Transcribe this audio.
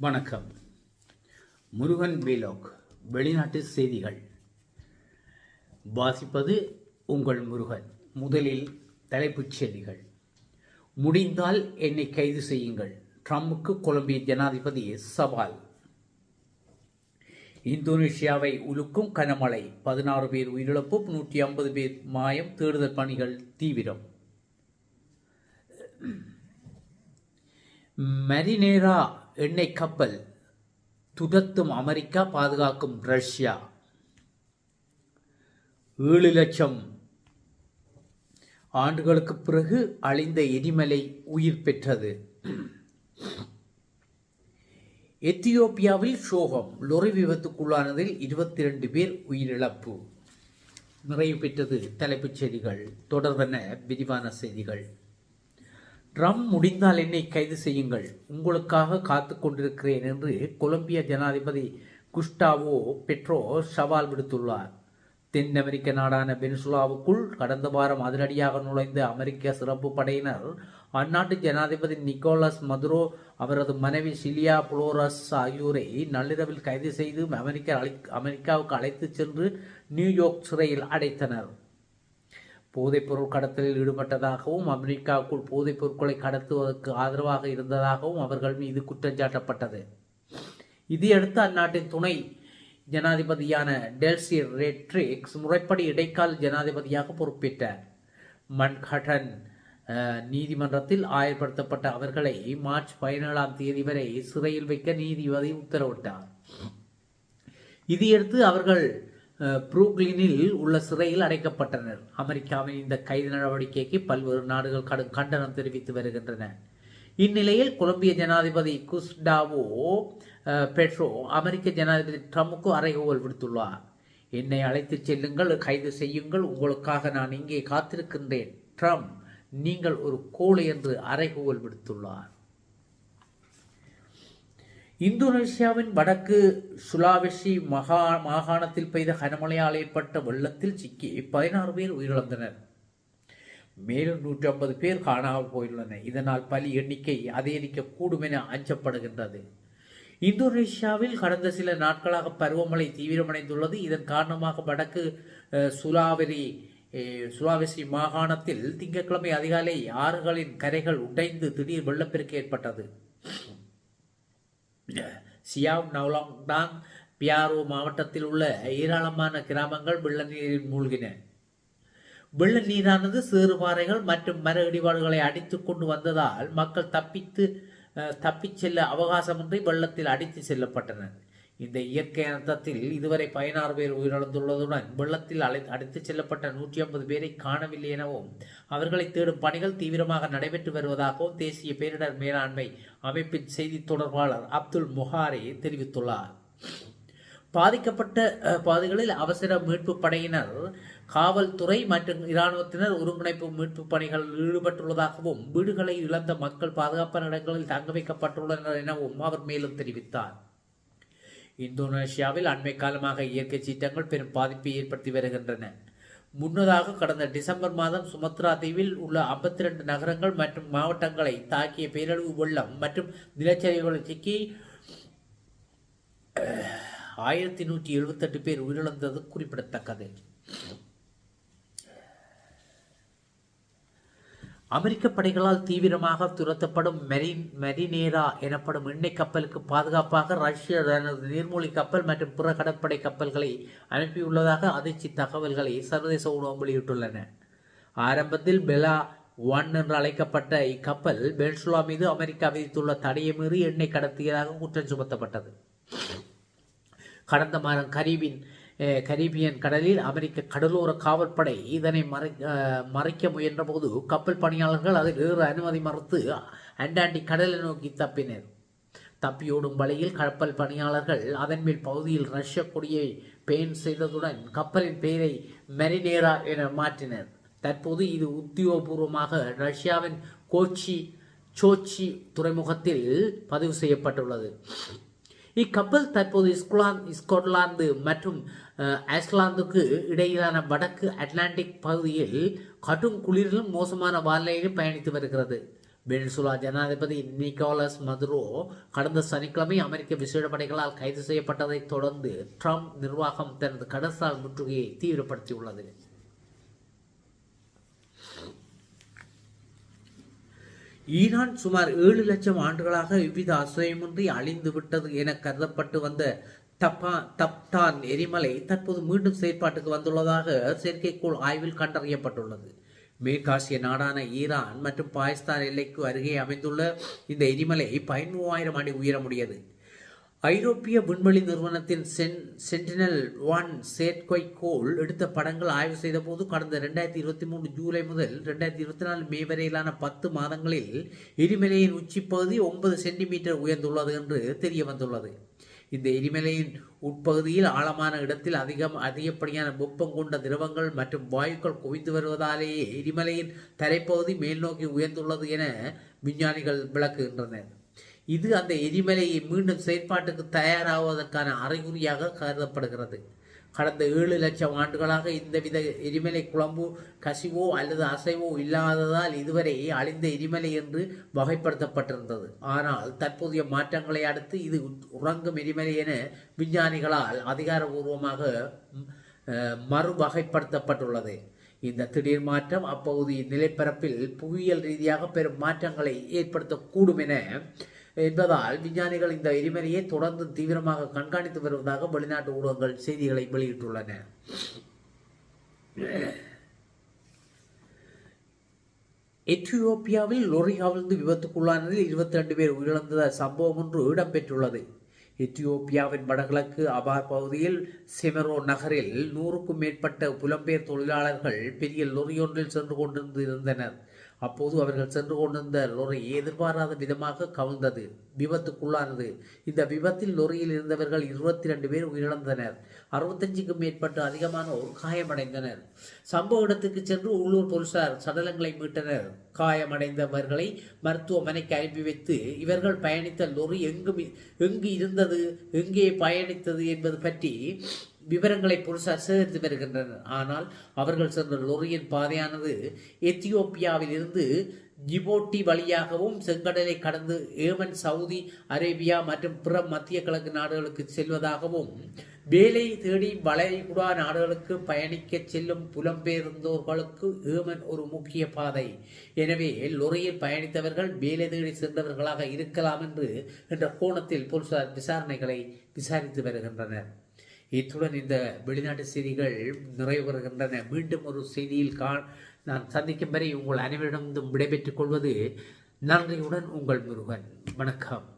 வணக்கம். முருகன் வீலாக் வெளிநாட்டு செய்திகள் வாசிப்பது உங்கள் முருகன். முதலில் தலைப்புச் செய்திகள். முடிந்தால் என்னை கைது செய்யுங்கள், ட்ரம்புக்கு கொலம்பிய ஜனாதிபதி சவால். இந்தோனேஷியாவை உலுக்கும் கனமழை, 16 பேர் உயிரிழப்பு, 150 பேர் மாயம், தேடுதல் பணிகள் தீவிரம். மரினேரா எண்ணெய் கப்பல் துரத்தும் அமெரிக்கா, பாதுகாக்கும் ரஷ்யா. 7 லட்சம் ஆண்டுகளுக்கு பிறகு அழிந்த எரிமலை உயிர் பெற்றது. எத்தியோப்பியாவில் சோகம், லொரி விபத்துக்குள்ளானதில் 22 பேர் உயிரிழப்பு. நிறைவு பெற்றது தலைப்புச் செய்திகள். தொடர்பான விரிவான செய்திகள். ட்ரம்ப் முடிந்தால் என்னை கைது செய்யுங்கள், உங்களுக்காக காத்து கொண்டிருக்கிறேன் என்று கொலம்பிய ஜனாதிபதி குஸ்டாவோ பெட்ரோ சவால் விடுத்துள்ளார். தென் அமெரிக்க நாடான வெனிசுலாவுக்குள் கடந்த வாரம் அதிரடியாக நுழைந்த அமெரிக்க சிறப்பு படையினர் அந்நாட்டு ஜனாதிபதி நிக்கோலஸ் மதுரோ, அவரது மனைவி சிலியா புளோரஸ் ஆகியோரை நள்ளிரவில் கைது செய்து அமெரிக்காவுக்கு அழைத்துச் சென்று நியூயார்க் சிறையில் அடைத்தனர். போதைப்பொருள் கடத்தலில் ஈடுபட்டதாகவும் அமெரிக்காவுக்குள் போதைப் பொருட்களை கடத்துவதற்கு ஆதரவாக இருந்ததாகவும் அவர்கள் மீது குற்றஞ்சாட்டப்பட்டது. இதையடுத்து அந்நாட்டின் துணை ஜனாதிபதியான டெல்சி ரெட்ரிக்ஸ் முறைப்படி இடைக்கால ஜனாதிபதியாக பொறுப்பேற்றார். மன்ஹட்டன் நீதிமன்றத்தில் ஆயர்படுத்தப்பட்ட அவர்களை மார்ச் 17ஆம் தேதி வரை சிறையில் வைக்க நீதிபதி உத்தரவிட்டார். இதையடுத்து அவர்கள் புரூக்ளினில் உள்ள சிறையில் அடைக்கப்பட்டனர். அமெரிக்காவின் இந்த கைது நடவடிக்கைக்கு பல்வேறு நாடுகள் கடும் கண்டனம் தெரிவித்து வருகின்றன. இந்நிலையில் கொலம்பிய ஜனாதிபதி குஸ்டாவோ பெட்ரோ அமெரிக்க ஜனாதிபதி ட்ரம்புக்கு அறைகூவல் விடுத்துள்ளார். என்னை அழைத்துச் செல்லுங்கள், கைது செய்யுங்கள், உங்களுக்காக நான் இங்கே காத்திருக்கின்றேன், ட்ரம்ப் நீங்கள் ஒரு கோழை என்று அறைகூவல் விடுத்துள்ளார். இந்தோனேஷியாவின் வடக்கு சுலாவெசி மாகாணத்தில் பெய்த கனமழையால் ஏற்பட்ட வெள்ளத்தில் சிக்கி 16 பேர் உயிரிழந்தனர். மேலும் 150 பேர் காணாமல் போயுள்ளனர். இதனால் பலி எண்ணிக்கை அதிகரிக்கக்கூடும் என அஞ்சப்படுகின்றது. இந்தோனேஷியாவில் கடந்த சில நாட்களாக பருவமழை தீவிரமடைந்துள்ளது. இதன் காரணமாக வடக்கு சுலாவெசி மாகாணத்தில் திங்கட்கிழமை அதிகாலை ஆறுகளின் கரைகள் உடைந்து திடீர் வெள்ளப்பெருக்கு ஏற்பட்டது. சியாவ் நவ்லாங்டாங் பியாரோ மாவட்டத்தில் உள்ள ஏராளமான கிராமங்கள் வெள்ள நீரில் மூழ்கின. வெள்ள நீரானது சேறுபாறைகள் மற்றும் மர இடிபாடுகளை அடித்துக் கொண்டு வந்ததால் மக்கள் தப்பிச் செல்ல அவகாசமின்றி வெள்ளத்தில் அடித்து செல்லப்பட்டனர். இந்த இயற்கை அனர்த்தத்தில் இதுவரை 16 பேர் உயிரிழந்துள்ளதுடன் வெள்ளத்தில் அடித்துச் செல்லப்பட்ட 150 பேரை காணவில்லை எனவும் அவர்களை தேடும் பணிகள் தீவிரமாக நடைபெற்று வருவதாகவும் தேசிய பேரிடர் மேலாண்மை அமைப்பின் செய்தி தொடர்பாளர் அப்துல் முஹாரி தெரிவித்துள்ளார். பாதிக்கப்பட்ட பகுதிகளில் அவசர மீட்பு படையினர், காவல்துறை மற்றும் இராணுவத்தினர் ஒருங்கிணைப்பு மீட்பு பணிகளில் ஈடுபட்டுள்ளதாகவும் வீடுகளை இழந்த மக்கள் பாதுகாப்பான இடங்களில் தங்க வைக்கப்பட்டுள்ளனர் எனவும் அவர் மேலும் தெரிவித்தார். இந்தோனேஷியாவில் அண்மை காலமாக இயற்கை சீற்றங்கள் பெரும் பாதிப்பை ஏற்படுத்தி வருகின்றன. முன்னதாக கடந்த டிசம்பர் மாதம் சுமத்ரா தீவில் உள்ள 52 நகரங்கள் மற்றும் மாவட்டங்களை தாக்கிய பேரழிவு வெள்ளம் மற்றும் நிலச்சரிவுகளை சிக்கி 1178 பேர் உயிரிழந்தது குறிப்பிடத்தக்கது. அமெரிக்க படைகளால் தீவிரமாக துரத்தப்படும் மெரினேரா எனப்படும் எண்ணெய் கப்பலுக்கு பாதுகாப்பாக ரஷ்யா தனது நீர்மூழ்கி கப்பல் மற்றும் பிற கடற்படை கப்பல்களை அனுப்பியுள்ளதாக அதிர்ச்சி தகவல்களை சர்வதேச ஊடகம் வெளியிட்டுள்ளன. ஆரம்பத்தில் பெலா 1 என்று அழைக்கப்பட்ட இக்கப்பல் வெனிசுலா மீது அமெரிக்கா விதித்துள்ள தடையை மீறி எண்ணெய் கடத்தியதாக குற்றம் சுமத்தப்பட்டது. கடந்த மாதம் கரீபியன் கடலில் அமெரிக்க கடலோர காவல்படை இதனை மறைக்க முயன்ற போது கப்பல் பணியாளர்கள் அதில் ஏற அனுமதி மறுத்து அண்டாண்டிக் கடலை நோக்கி தப்பினர். தப்பியோடும் வழியில் கப்பல் பணியாளர்கள் அதன் மேல் பகுதியில் ரஷ்ய கொடியை பெயிண்ட் செய்ததுடன் கப்பலின் பெயரை மெரினேரா என மாற்றினர். தற்போது இது உத்தியோகபூர்வமாக ரஷ்யாவின் சோச்சி துறைமுகத்தில் பதிவு செய்யப்பட்டுள்ளது. இக்கப்பல் தற்போது ஸ்கொட்லாந்து மற்றும் ஐஸ்லாந்துக்கு இடையிலான வடக்கு அட்லாண்டிக் பகுதியில் கடும் குளிரிலும் மோசமான வானிலையிலும் பயணித்து வருகிறது. வெனிசுலா ஜனாதிபதி நிக்கோலஸ் மதுரோ கடந்த சனிக்கிழமை அமெரிக்க விசேட படைகளால் கைது செய்யப்பட்டதைத் தொடர்ந்து ட்ரம்ப் நிர்வாகம் தனது கடற்சால் முற்றுகையை தீவிரப்படுத்தியுள்ளது. ஈரான் சுமார் 7 லட்சம் ஆண்டுகளாக எவ்வித அசையுமின்றி அழிந்துவிட்டது என கருதப்பட்டு வந்த தப்தான் எரிமலை தற்போது மீண்டும் செயற்பாட்டுக்கு வந்துள்ளதாக செயற்கைக்கோள் ஆய்வில் கண்டறியப்பட்டுள்ளது. மேற்காசிய நாடான ஈரான் மற்றும் பாகிஸ்தான் எல்லைக்கு அருகே அமைந்துள்ள இந்த எரிமலை 13,000 அடி உயரமுடையது. ஐரோப்பிய விண்வெளி நிறுவனத்தின் சென்டினல்-1 செயற்கைக்கோள் எடுத்த படங்கள் ஆய்வு செய்தபோது கடந்த 2023 ஜூலை முதல் 2024 மே வரையிலான 10 மாதங்களில் எரிமலையின் உச்சிப்பகுதி 9 சென்டிமீட்டர் உயர்ந்துள்ளது என்று தெரிய வந்துள்ளது. இந்த எரிமலையின் உட்பகுதியில் ஆழமான இடத்தில் அதிகப்படியான வெப்பம் கொண்ட திரவங்கள் மற்றும் வாயுக்கள் குவிந்து வருவதாலேயே எரிமலையின் தரைப்பகுதி மேல் நோக்கி உயர்ந்துள்ளது என விஞ்ஞானிகள் விளக்குகின்றனர். இது அந்த எரிமலையை மீண்டும் செயற்பாட்டுக்கு தயாராவதற்கான அறிகுறியாக கருதப்படுகிறது. கடந்த 7 லட்சம் ஆண்டுகளாக இந்தவித எரிமலை குழம்பு கசிவோ அல்லது அசைவோ இல்லாததால் இதுவரை அழிந்த எரிமலை என்று வகைப்படுத்தப்பட்டிருந்தது. ஆனால் தற்போதைய மாற்றங்களை அடுத்து இது உறங்கும் எரிமலை என விஞ்ஞானிகளால் அதிகாரபூர்வமாக மறுவகைப்படுத்தப்பட்டுள்ளது. இந்த திடீர் மாற்றம் அப்பகுதியின் நிலப்பரப்பில் புவியியல் ரீதியாக பெரும் மாற்றங்களை ஏற்படுத்தக்கூடும் என்பதால் விஞ்ஞானிகள் இந்த எரிமலையை தொடர்ந்து தீவிரமாக கண்காணித்து வருவதாக வெளிநாட்டு ஊடகங்கள் செய்திகளை வெளியிட்டுள்ளன. எத்தியோப்பியாவில் லொரி கவிழ்ந்து விபத்துக்குள்ளானதில் 22 பேர் உயிரிழந்த சம்பவம் ஒன்று இடம்பெற்றுள்ளது. எத்தியோப்பியாவின் வடகிழக்கு அபார் பகுதியில் செமரோ நகரில் 100க்கும் மேற்பட்ட புலம்பெயர் தொழிலாளர்கள் பெரிய லொரி ஒன்றில் சென்று கொண்டிருந்தனர். அப்போது அவர்கள் சென்று கொண்டிருந்த லொரி எதிர்பாராத விதமாக கவிழ்ந்தது, விபத்துக்குள்ளானது. இந்த விபத்தில் லொரியில் இருந்தவர்கள் 22 பேர் உயிரிழந்தனர். 65க்கும் மேற்பட்ட அதிகமானோர் காயமடைந்தனர். சம்பவ இடத்துக்கு சென்று உள்ளூர் போலீசார் சடலங்களை மீட்டனர். காயமடைந்தவர்களை மருத்துவமனைக்கு அனுப்பி வைத்து இவர்கள் பயணித்த லொரி எங்கு இருந்தது, எங்கே பயணித்தது என்பது பற்றி விவரங்களை போலீசார் சேகரித்து வருகின்றனர். ஆனால் அவர்கள் சென்ற லொரியின் பாதையானது எத்தியோப்பியாவில் இருந்து ஜிபோட்டி வழியாகவும் செங்கடலை கடந்து ஏமன், சவுதி அரேபியா மற்றும் பிற மத்திய கிழக்கு நாடுகளுக்கு செல்வதாகவும் வேலை தேடி வளைகுடா நாடுகளுக்கு பயணிக்க செல்லும் புலம்பெயர்ந்தோர்களுக்கு ஏமன் ஒரு முக்கிய பாதை. எனவே லொரியில் பயணித்தவர்கள் வேலை தேடி சென்றவர்களாக இருக்கலாம் என்ற கோணத்தில் போலீசார் விசாரணைகளை விசாரித்து வருகின்றனர். இத்துடன் இந்த வெளிநாட்டு செய்திகள் நிறைவு பெறுகின்றன. மீண்டும் ஒரு செய்தியில் நான் சந்திக்கும் வரை உங்கள் அனைவரிடமும் விடைபெற்றுக் கொள்வது நன்றியுடன் உங்கள் முருகன். வணக்கம்.